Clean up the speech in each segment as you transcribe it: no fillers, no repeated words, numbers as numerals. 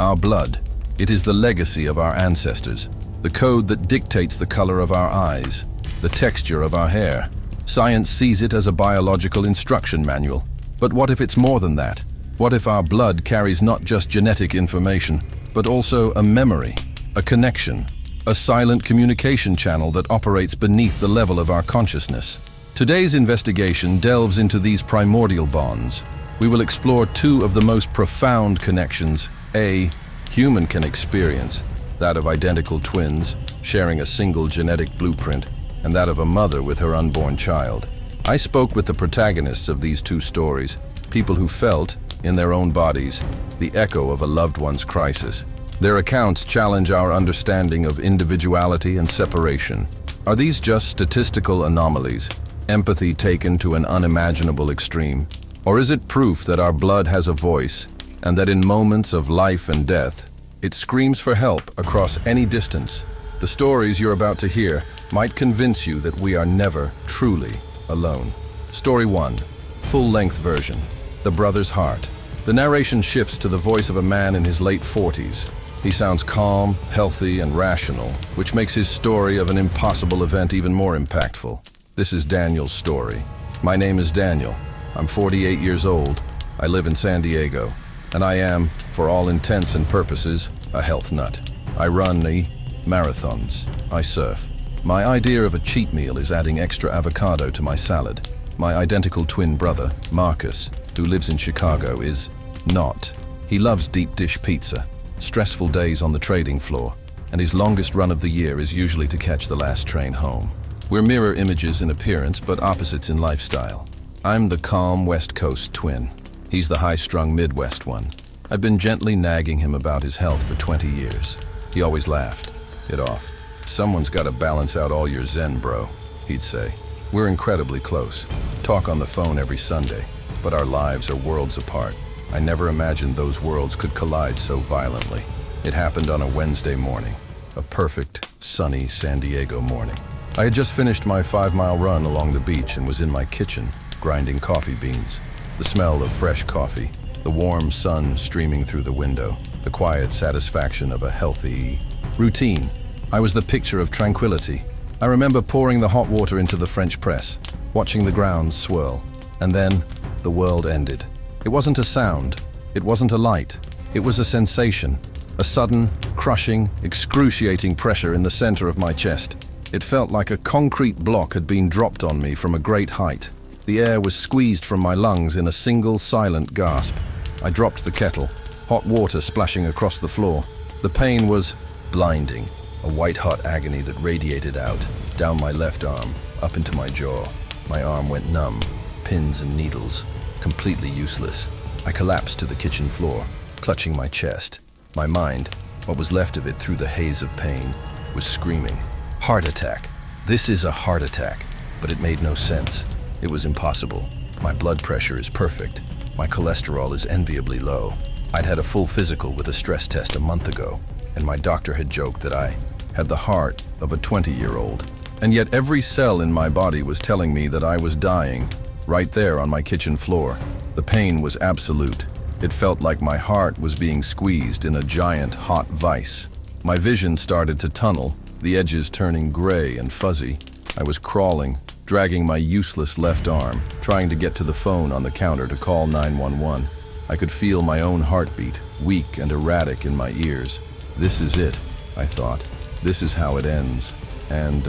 Our blood. It is the legacy of our ancestors, the code that dictates the color of our eyes, the texture of our hair. Science sees it as a biological instruction manual. But what if it's more than that? What if our blood carries not just genetic information, but also a memory, a connection, a silent communication channel that operates beneath the level of our consciousness? Today's investigation delves into these primordial bonds. We will explore two of the most profound connections a human can experience, that of identical twins sharing a single genetic blueprint, and that of a mother with her unborn child. I spoke with the protagonists of these two stories, people who felt, in their own bodies, the echo of a loved one's crisis. Their accounts challenge our understanding of individuality and separation. Are these just statistical anomalies, empathy taken to an unimaginable extreme? Or is it proof that our blood has a voice, and that in moments of life and death, it screams for help across any distance? The stories you're about to hear might convince you that we are never truly alone. Story 1, full-length version, The Brother's Heart. The narration shifts to the voice of a man in his late 40s. He sounds calm, healthy, and rational, which makes his story of an impossible event even more impactful. This is Daniel's story. My name is Daniel. I'm 48 years old. I live in San Diego, and I am, for all intents and purposes, a health nut. I run marathons. I surf. My idea of a cheat meal is adding extra avocado to my salad. My identical twin brother, Marcus, who lives in Chicago, is not. He loves deep dish pizza, stressful days on the trading floor, and his longest run of the year is usually to catch the last train home. We're mirror images in appearance, but opposites in lifestyle. I'm the calm West Coast twin. He's the high-strung Midwest one. I've been gently nagging him about his health for 20 years. He always laughed it off. "Someone's got to balance out all your zen, bro," he'd say. We're incredibly close, talk on the phone every Sunday, but our lives are worlds apart. I never imagined those worlds could collide so violently. It happened on a Wednesday morning, a perfect, sunny San Diego morning. I had just finished my 5-mile run along the beach and was in my kitchen, grinding coffee beans. The smell of fresh coffee, the warm sun streaming through the window, the quiet satisfaction of a healthy routine. I was the picture of tranquility. I remember pouring the hot water into the French press, watching the grounds swirl, and then the world ended. It wasn't a sound, it wasn't a light, it was a sensation, a sudden, crushing, excruciating pressure in the center of my chest. It felt like a concrete block had been dropped on me from a great height. The air was squeezed from my lungs in a single silent gasp. I dropped the kettle, hot water splashing across the floor. The pain was blinding, a white-hot agony that radiated out, down my left arm, up into my jaw. My arm went numb, pins and needles, completely useless. I collapsed to the kitchen floor, clutching my chest. My mind, what was left of it through the haze of pain, was screaming, "Heart attack! This is a heart attack!" But it made no sense. It was impossible. My blood pressure is perfect. My cholesterol is enviably low. I'd had a full physical with a stress test a month ago, and my doctor had joked that I had the heart of a 20-year-old. And yet every cell in my body was telling me that I was dying, right there on my kitchen floor. The pain was absolute. It felt like my heart was being squeezed in a giant hot vice. My vision started to tunnel, the edges turning gray and fuzzy. I was crawling, dragging my useless left arm, trying to get to the phone on the counter to call 911. I could feel my own heartbeat, weak and erratic in my ears. This is it, I thought. This is how it ends. And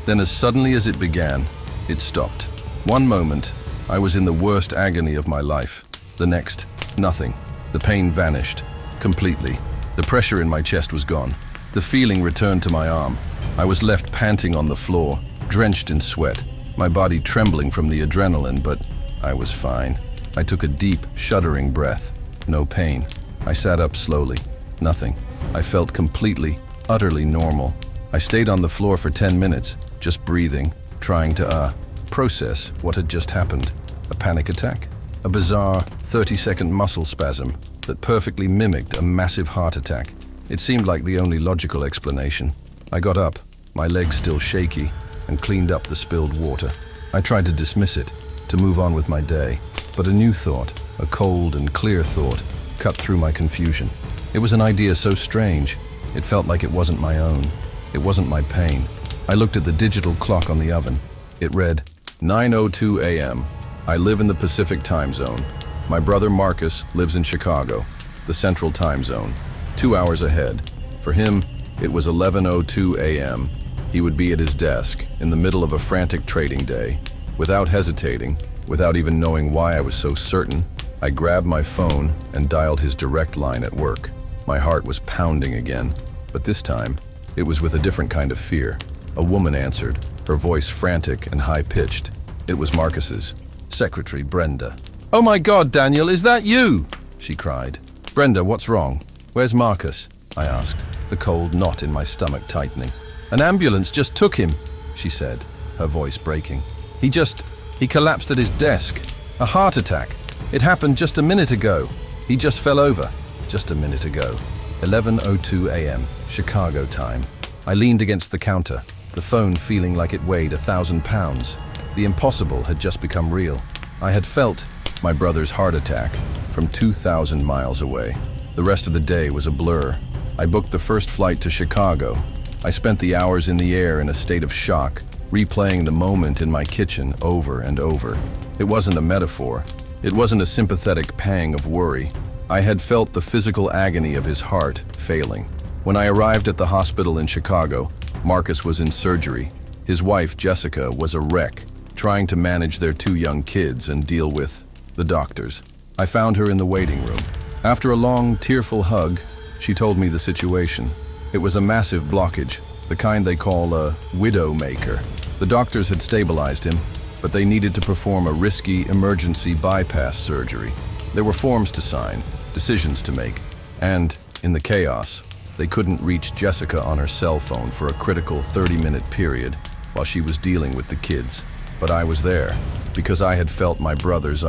then as suddenly as it began, it stopped. One moment, I was in the worst agony of my life. The next, nothing. The pain vanished, completely. The pressure in my chest was gone. The feeling returned to my arm. I was left panting on the floor, drenched in sweat, my body trembling from the adrenaline, but I was fine. I took a deep, shuddering breath. No pain. I sat up slowly. Nothing. I felt completely, utterly normal. I stayed on the floor for 10 minutes, just breathing, trying to process what had just happened. A panic attack? A bizarre 30-second muscle spasm that perfectly mimicked a massive heart attack. It seemed like the only logical explanation. I got up, my legs still shaky, and cleaned up the spilled water. I tried to dismiss it, to move on with my day, but a new thought, a cold and clear thought, cut through my confusion. It was an idea so strange, it felt like it wasn't my own. It wasn't my pain. I looked at the digital clock on the oven. It read, 9:02 a.m. I live in the Pacific time zone. My brother Marcus lives in Chicago, the Central time zone, 2 hours ahead. For him, it was 11:02 a.m. He would be at his desk, in the middle of a frantic trading day. Without hesitating, without even knowing why I was so certain, I grabbed my phone and dialed his direct line at work. My heart was pounding again, but this time, it was with a different kind of fear. A woman answered, her voice frantic and high-pitched. It was Marcus's, Secretary Brenda. "Oh my God, Daniel, is that you?" she cried. "Brenda, what's wrong? Where's Marcus?" I asked, the cold knot in my stomach tightening. "An ambulance just took him," she said, her voice breaking. He collapsed at his desk. A heart attack. It happened just a minute ago. He just fell over. Just a minute ago. 11:02 a.m., Chicago time. I leaned against the counter, the phone feeling like it weighed 1,000 pounds. The impossible had just become real. I had felt my brother's heart attack from 2,000 miles away. The rest of the day was a blur. I booked the first flight to Chicago. I spent the hours in the air in a state of shock, replaying the moment in my kitchen over and over. It wasn't a metaphor. It wasn't a sympathetic pang of worry. I had felt the physical agony of his heart failing. When I arrived at the hospital in Chicago, Marcus was in surgery. His wife, Jessica, was a wreck, trying to manage their 2 young kids and deal with the doctors. I found her in the waiting room. After a long, tearful hug, she told me the situation. It was a massive blockage, the kind they call a widowmaker. The doctors had stabilized him, but they needed to perform a risky emergency bypass surgery. There were forms to sign, decisions to make, and, in the chaos, they couldn't reach Jessica on her cell phone for a critical 30-minute period while she was dealing with the kids. But I was there, because I had felt my brother's,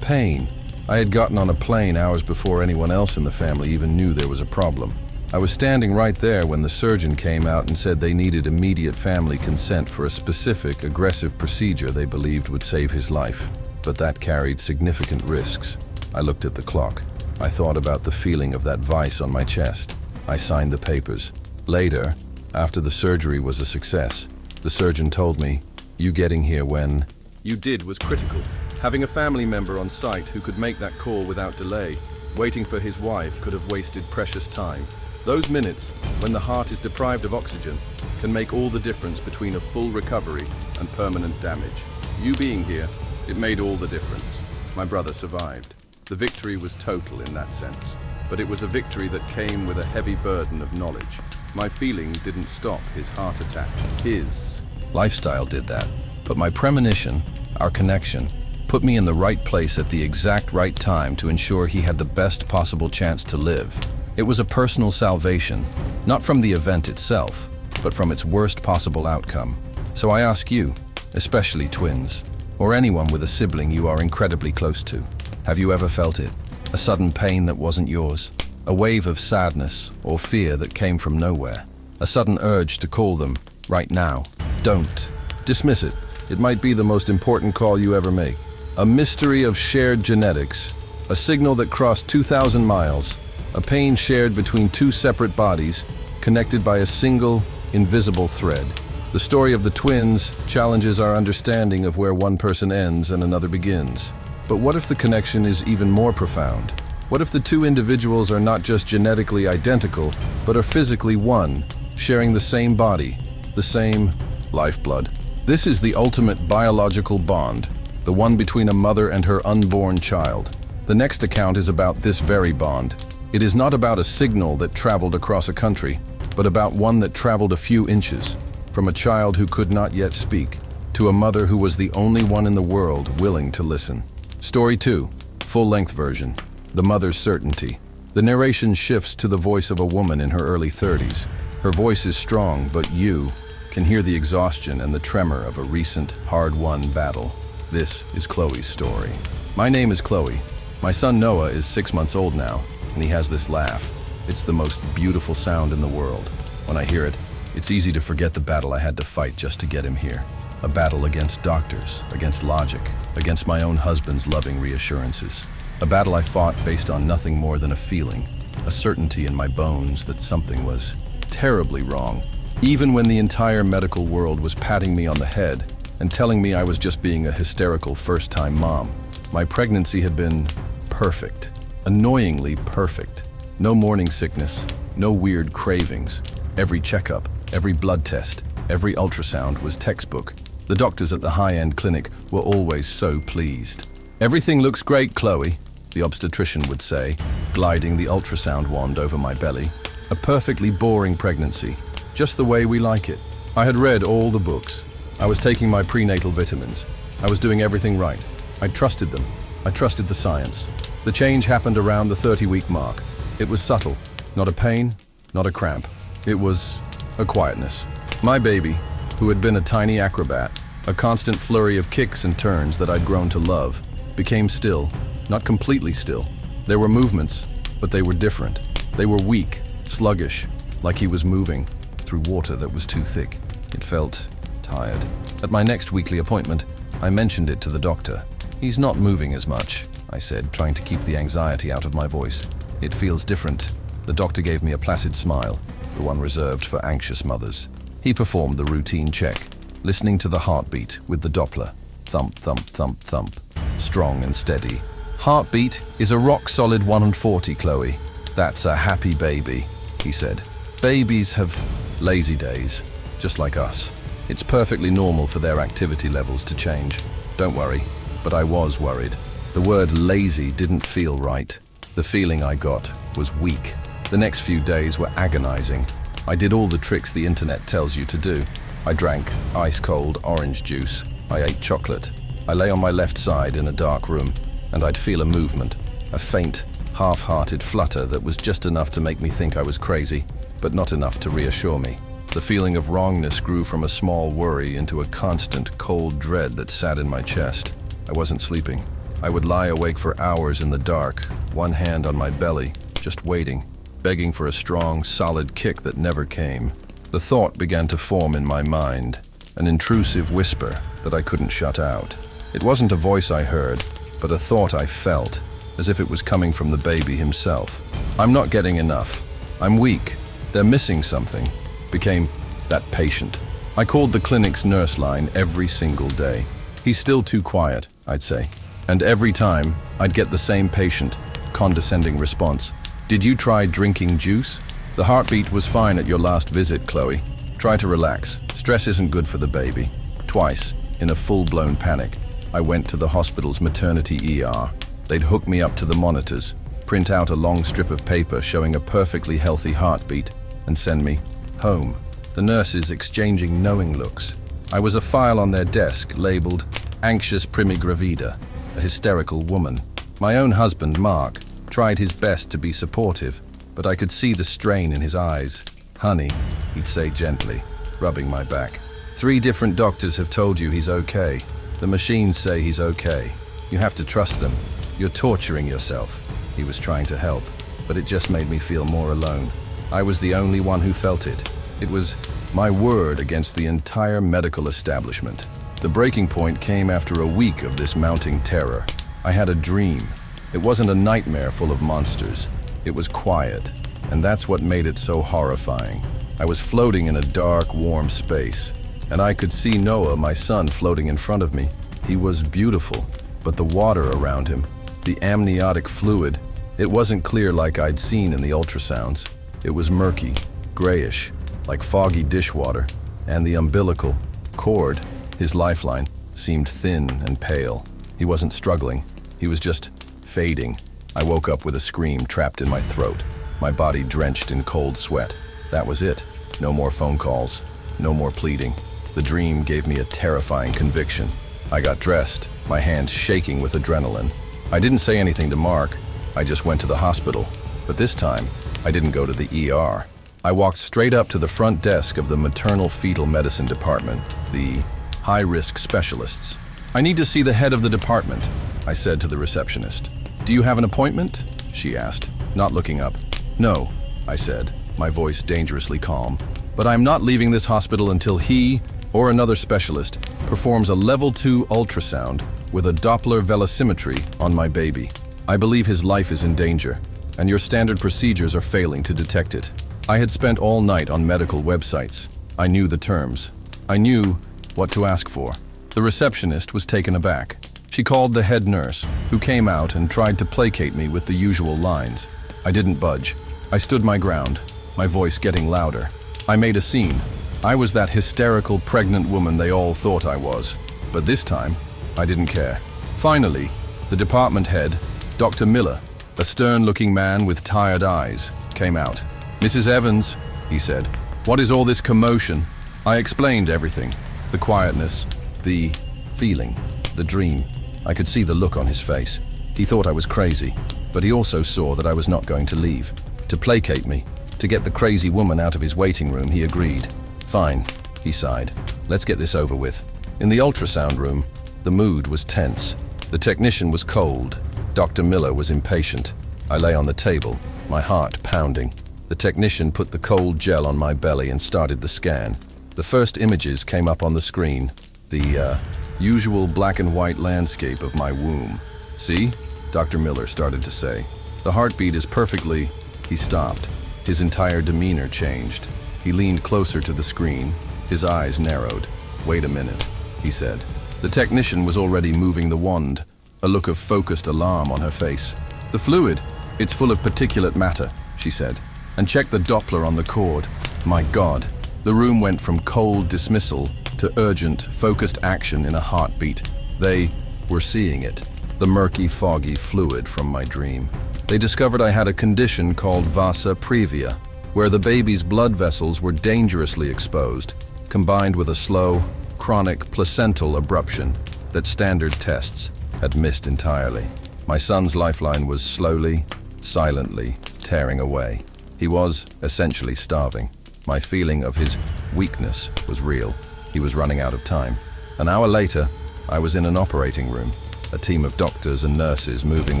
pain. I had gotten on a plane hours before anyone else in the family even knew there was a problem. I was standing right there when the surgeon came out and said they needed immediate family consent for a specific, aggressive procedure they believed would save his life. But that carried significant risks. I looked at the clock. I thought about the feeling of that vice on my chest. I signed the papers. Later, after the surgery was a success, the surgeon told me, "You getting here when you did was critical. Having a family member on site who could make that call without delay, waiting for his wife could have wasted precious time. Those minutes, when the heart is deprived of oxygen, can make all the difference between a full recovery and permanent damage. You being here, it made all the difference. My brother survived. The victory was total in that sense, but it was a victory that came with a heavy burden of knowledge. My feeling didn't stop his heart attack. His lifestyle did that. But my premonition, our connection, put me in the right place at the exact right time to ensure he had the best possible chance to live. It was a personal salvation, not from the event itself, but from its worst possible outcome. So I ask you, especially twins, or anyone with a sibling you are incredibly close to, have you ever felt it? A sudden pain that wasn't yours? A wave of sadness or fear that came from nowhere? A sudden urge to call them right now? Don't. Dismiss it. It might be the most important call you ever make. A mystery of shared genetics, a signal that crossed 2,000 miles, a pain shared between 2 separate bodies, connected by a single, invisible thread. The story of the twins challenges our understanding of where one person ends and another begins. But what if the connection is even more profound? What if the 2 individuals are not just genetically identical, but are physically one, sharing the same body, the same lifeblood? This is the ultimate biological bond, the one between a mother and her unborn child. The next account is about this very bond. It is not about a signal that traveled across a country, but about one that traveled a few inches, from a child who could not yet speak, to a mother who was the only one in the world willing to listen. Story 2, full-length version, The Mother's Certainty. The narration shifts to the voice of a woman in her early 30s. Her voice is strong, but you can hear the exhaustion and the tremor of a recent, hard-won battle. This is Chloe's story. My name is Chloe. My son Noah is 6 months old now, and he has this laugh. It's the most beautiful sound in the world. When I hear it, it's easy to forget the battle I had to fight just to get him here. A battle against doctors, against logic, against my own husband's loving reassurances. A battle I fought based on nothing more than a feeling. a certainty in my bones that something was terribly wrong. Even when the entire medical world was patting me on the head and telling me I was just being a hysterical first-time mom, my pregnancy had been perfect, annoyingly perfect. No morning sickness, no weird cravings. Every checkup, every blood test, every ultrasound was textbook. The doctors at the high-end clinic were always so pleased. "Everything looks great, Chloe," the obstetrician would say, gliding the ultrasound wand over my belly. A perfectly boring pregnancy, just the way we like it. I had read all the books. I was taking my prenatal vitamins. I was doing everything right. I trusted them. I trusted the science. The change happened around the 30-week mark. It was subtle. Not a pain, not a cramp. It was a quietness. My baby, who had been a tiny acrobat, a constant flurry of kicks and turns that I'd grown to love, became still, not completely still. There were movements, but they were different. They were weak, sluggish, like he was moving through water that was too thick. It felt tired. At my next weekly appointment, I mentioned it to the doctor. "He's not moving as much," I said, trying to keep the anxiety out of my voice. "It feels different." The doctor gave me a placid smile, the one reserved for anxious mothers. He performed the routine check, listening to the heartbeat with the Doppler. Thump, thump, thump, thump. Strong and steady. "Heartbeat is a rock-solid 140, Chloe. That's a happy baby," he said. "Babies have lazy days, just like us. It's perfectly normal for their activity levels to change. Don't worry." But I was worried. The word lazy didn't feel right. The feeling I got was weak. The next few days were agonizing. I did all the tricks the internet tells you to do. I drank ice-cold orange juice. I ate chocolate. I lay on my left side in a dark room, and I'd feel a movement, a faint, half-hearted flutter that was just enough to make me think I was crazy, but not enough to reassure me. The feeling of wrongness grew from a small worry into a constant, cold dread that sat in my chest. I wasn't sleeping. I would lie awake for hours in the dark, one hand on my belly, just waiting, begging for a strong, solid kick that never came. The thought began to form in my mind, an intrusive whisper that I couldn't shut out. It wasn't a voice I heard, but a thought I felt, as if it was coming from the baby himself. "I'm not getting enough. I'm weak. They're missing something." Became that patient. I called the clinic's nurse line every single day. "He's still too quiet," I'd say. And every time, I'd get the same patient, condescending response. "Did you try drinking juice? The heartbeat was fine at your last visit, Chloe. Try to relax. Stress isn't good for the baby." Twice, in a full-blown panic, I went to the hospital's maternity ER. They'd hook me up to the monitors, print out a long strip of paper showing a perfectly healthy heartbeat, and send me home. The nurses exchanging knowing looks. I was a file on their desk labeled "Anxious Primigravida," a hysterical woman. My own husband, Mark, tried his best to be supportive, but I could see the strain in his eyes. "Honey," he'd say gently, rubbing my back. "3 different doctors have told you he's okay. The machines say he's okay. You have to trust them. You're torturing yourself." He was trying to help, but it just made me feel more alone. I was the only one who felt it. It was my word against the entire medical establishment. The breaking point came after a week of this mounting terror. I had a dream. It wasn't a nightmare full of monsters. It was quiet, and that's what made it so horrifying. I was floating in a dark, warm space, and I could see Noah, my son, floating in front of me. He was beautiful, but the water around him, the amniotic fluid, it wasn't clear like I'd seen in the ultrasounds. It was murky, grayish, like foggy dishwater, and the umbilical cord, his lifeline, seemed thin and pale. He wasn't struggling. He was just fading. I woke up with a scream trapped in my throat, my body drenched in cold sweat. That was it. No more phone calls. No more pleading. The dream gave me a terrifying conviction. I got dressed, my hands shaking with adrenaline. I didn't say anything to Mark. I just went to the hospital. But this time, I didn't go to the ER. I walked straight up to the front desk of the maternal fetal medicine department, the high-risk specialists. "I need to see the head of the department," I said to the receptionist. "Do you have an appointment?" she asked, not looking up. "No," I said, my voice dangerously calm. "But I'm not leaving this hospital until he, or another specialist, performs a level 2 ultrasound with a Doppler velocimetry on my baby. I believe his life is in danger. and your standard procedures are failing to detect it. I had spent all night on medical websites. I knew the terms. I knew what to ask for. The receptionist was taken aback. She called the head nurse, who came out and tried to placate me with the usual lines. I didn't budge. I stood my ground, my voice getting louder. I made a scene. I was that hysterical pregnant woman they all thought I was. But this time, I didn't care. Finally, the department head, Dr. Miller, a stern-looking man with tired eyes, came out. "Mrs. Evans," he said, "what is all this commotion?" I explained everything. The quietness, the feeling, the dream. I could see the look on his face. He thought I was crazy, but he also saw that I was not going to leave. To placate me, to get the crazy woman out of his waiting room, he agreed. "Fine," he sighed. "Let's get this over with." In the ultrasound room, the mood was tense. The technician was cold. Dr. Miller was impatient. I lay on the table, my heart pounding. The technician put the cold gel on my belly and started the scan. The first images came up on the screen. The usual black and white landscape of my womb. "See?" Dr. Miller started to say. "The heartbeat is perfectly..." He stopped. His entire demeanor changed. He leaned closer to the screen. His eyes narrowed. "Wait a minute," he said. The technician was already moving the wand, a look of focused alarm on her face. "The fluid, it's full of particulate matter," she said. "And check the Doppler on the cord." My God. The room went from cold dismissal to urgent, focused action in a heartbeat. They were seeing it, the murky, foggy fluid from my dream. They discovered I had a condition called vasa previa, where the baby's blood vessels were dangerously exposed, combined with a slow, chronic placental abruption that standard tests had missed entirely. My son's lifeline was slowly, silently tearing away. He was essentially starving. My feeling of his weakness was real. He was running out of time. An hour later, I was in an operating room, a team of doctors and nurses moving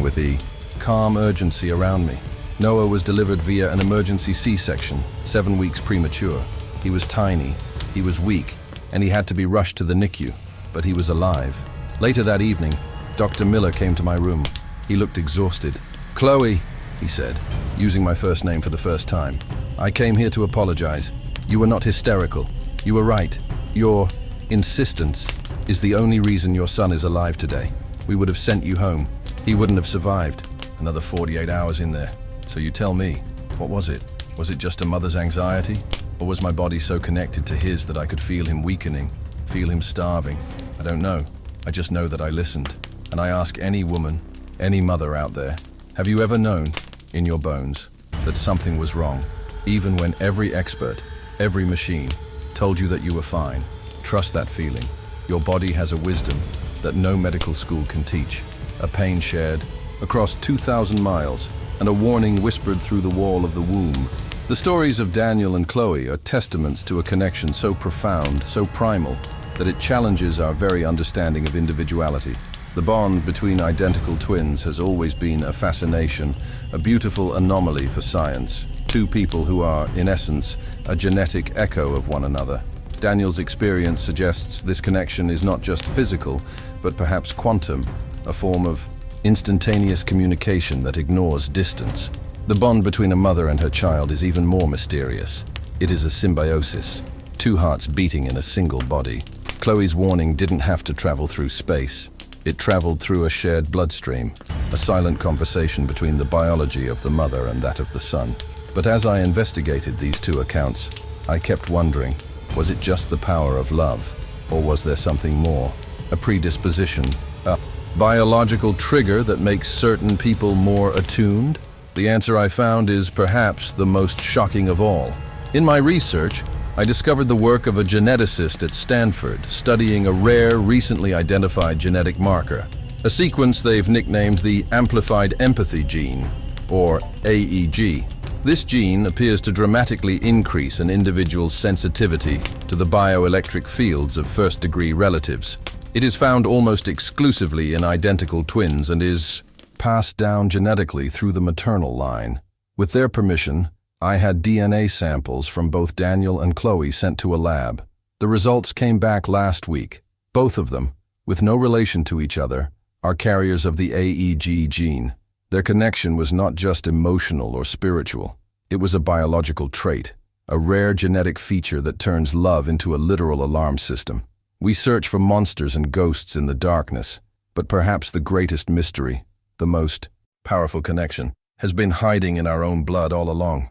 with the calm urgency around me. Noah was delivered via an emergency C-section, 7 weeks premature. He was tiny, he was weak, and he had to be rushed to the NICU, but he was alive. Later that evening, Dr. Miller came to my room. He looked exhausted. "Chloe," he said, using my first name for the first time, "I came here to apologize. You were not hysterical. You were right. Your insistence is the only reason your son is alive today. We would have sent you home. He wouldn't have survived. Another 48 hours in there. So you tell me, what was it? Was it just a mother's anxiety? Or was my body so connected to his that I could feel him weakening, feel him starving? I don't know. I just know that I listened. And I ask any woman, any mother out there, have you ever known, in your bones, that something was wrong? Even when every expert, every machine, told you that you were fine, trust that feeling. Your body has a wisdom that no medical school can teach. A pain shared across 2,000 miles and a warning whispered through the wall of the womb. The stories of Daniel and Chloe are testaments to a connection so profound, so primal, that it challenges our very understanding of individuality. The bond between identical twins has always been a fascination, a beautiful anomaly for science. Two people who are, in essence, a genetic echo of one another. Daniel's experience suggests this connection is not just physical, but perhaps quantum, a form of instantaneous communication that ignores distance. The bond between a mother and her child is even more mysterious. It is a symbiosis, two hearts beating in a single body. Chloe's warning didn't have to travel through space. It traveled through a shared bloodstream, a silent conversation between the biology of the mother and that of the son. But as I investigated these two accounts, I kept wondering, was it just the power of love, or was there something more? A predisposition, a biological trigger that makes certain people more attuned? The answer I found is perhaps the most shocking of all. In my research, I discovered the work of a geneticist at Stanford studying a rare, recently identified genetic marker, a sequence they've nicknamed the amplified empathy gene, or AEG. This gene appears to dramatically increase an individual's sensitivity to the bioelectric fields of first-degree relatives. It is found almost exclusively in identical twins and is passed down genetically through the maternal line. With their permission, I had DNA samples from both Daniel and Chloe sent to a lab. The results came back last week. Both of them, with no relation to each other, are carriers of the AEG gene. Their connection was not just emotional or spiritual. It was a biological trait, a rare genetic feature that turns love into a literal alarm system. We search for monsters and ghosts in the darkness, but perhaps the greatest mystery, the most powerful connection, has been hiding in our own blood all along.